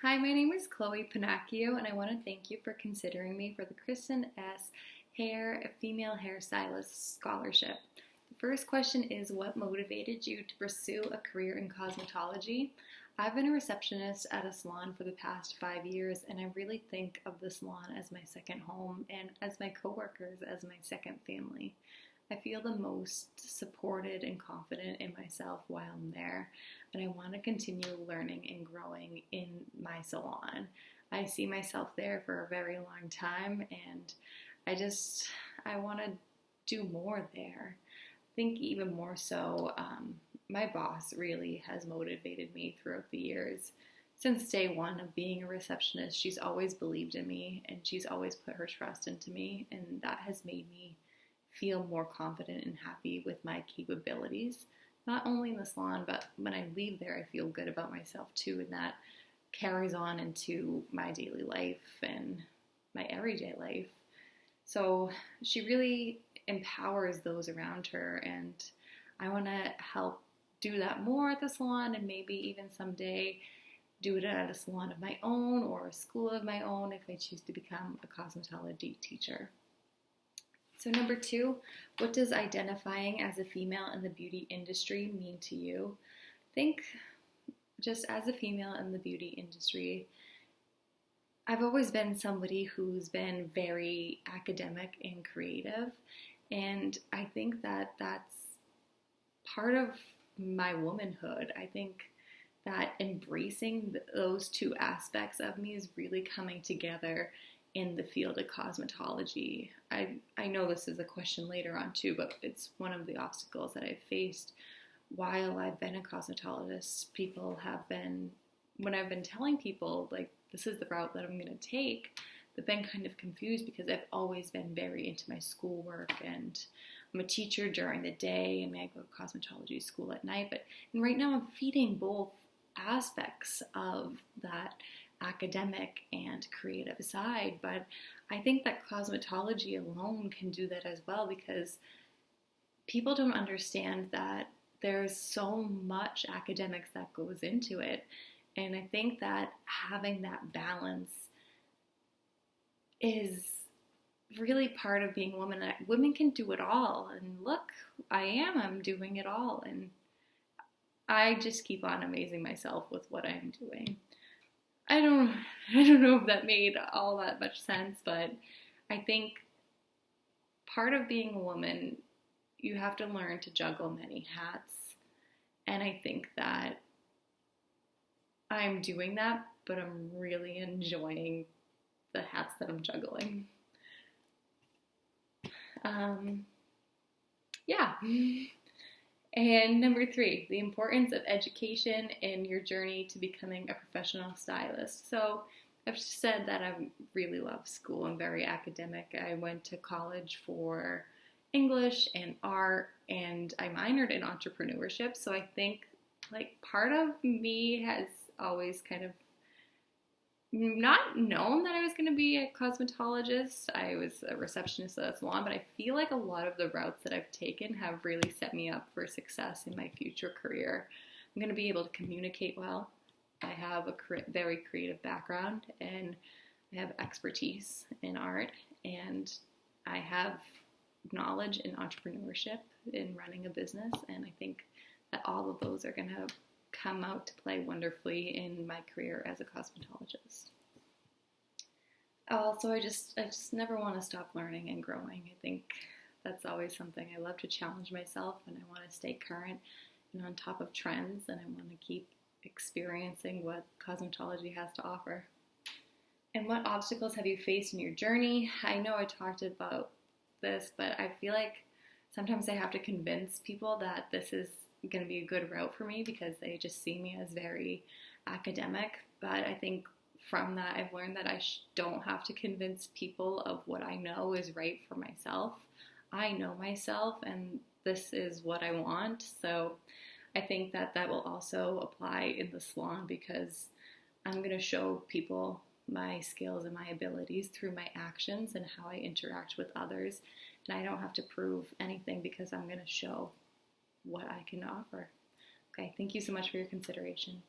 Hi, my name is Chloe Panacchio, and I want to thank you for considering me for the Kristin S. Female Hairstylist Scholarship. The first question is, what motivated you to pursue a career in cosmetology? I've been a receptionist at a salon for the past 5 years, and I really think of the salon as my second home and as my coworkers as my second family. I feel the most supported and confident in myself while I'm there, and I want to continue learning and growing in my salon. I see myself there for a very long time, and I want to do more there. I think even more so, my boss really has motivated me throughout the years. Since day one of being a receptionist, she's always believed in me, and she's always put her trust into me, and that has made me feel more confident and happy with my capabilities, not only in the salon, but when I leave there, I feel good about myself too, and that carries on into my daily life and my everyday life. So she really empowers those around her, and I want to help do that more at the salon, and maybe even someday do it at a salon of my own or a school of my own if I choose to become a cosmetology teacher. So number 2, what does identifying as a female in the beauty industry mean to you? I think just as a female in the beauty industry, I've always been somebody who's been very academic and creative, and I think that that's part of my womanhood. I think that embracing those two aspects of me is really coming together in the field of cosmetology. I know this is a question later on too, but it's one of the obstacles that I've faced while I've been a cosmetologist. When I've been telling people, like, this is the route that I'm going to take, they've been kind of confused because I've always been very into my schoolwork, and I'm a teacher during the day, and I go to cosmetology school at night. And right now I'm feeding both aspects of that academic and creative side, but I think that cosmetology alone can do that as well, because people don't understand that there's so much academics that goes into it, and I think that having that balance is really part of being a woman. Women can do it all, and look, I'm doing it all, and I just keep on amazing myself with what I'm doing. I don't know if that made all that much sense, but I think part of being a woman, you have to learn to juggle many hats, and I think that I'm doing that, but I'm really enjoying the hats that I'm juggling. Yeah. And number 3, the importance of education in your journey to becoming a professional stylist. So I've just said that I really love school. I'm very academic. I went to college for English and art, and I minored in entrepreneurship. So I think, like, part of me has always kind of not known that I was going to be a cosmetologist. I was a receptionist at a salon, but I feel like a lot of the routes that I've taken have really set me up for success in my future career. I'm going to be able to communicate well. I have a very creative background, and I have expertise in art, and I have knowledge in entrepreneurship, in running a business, and I think that all of those are going to come out to play wonderfully in my career as a cosmetologist. Also, I just never want to stop learning and growing. I think that's always something. I love to challenge myself, and I want to stay current and on top of trends, and I want to keep experiencing what cosmetology has to offer. And what obstacles have you faced in your journey? I know I talked about this, but I feel like sometimes I have to convince people that this is going to be a good route for me because they just see me as very academic. But I think from that, I've learned that I don't have to convince people of what I know is right for myself. I know myself, and this is what I want. So I think that that will also apply in the salon, because I'm going to show people my skills and my abilities through my actions and how I interact with others. And I don't have to prove anything, because I'm going to show what I can offer. Okay, thank you so much for your consideration.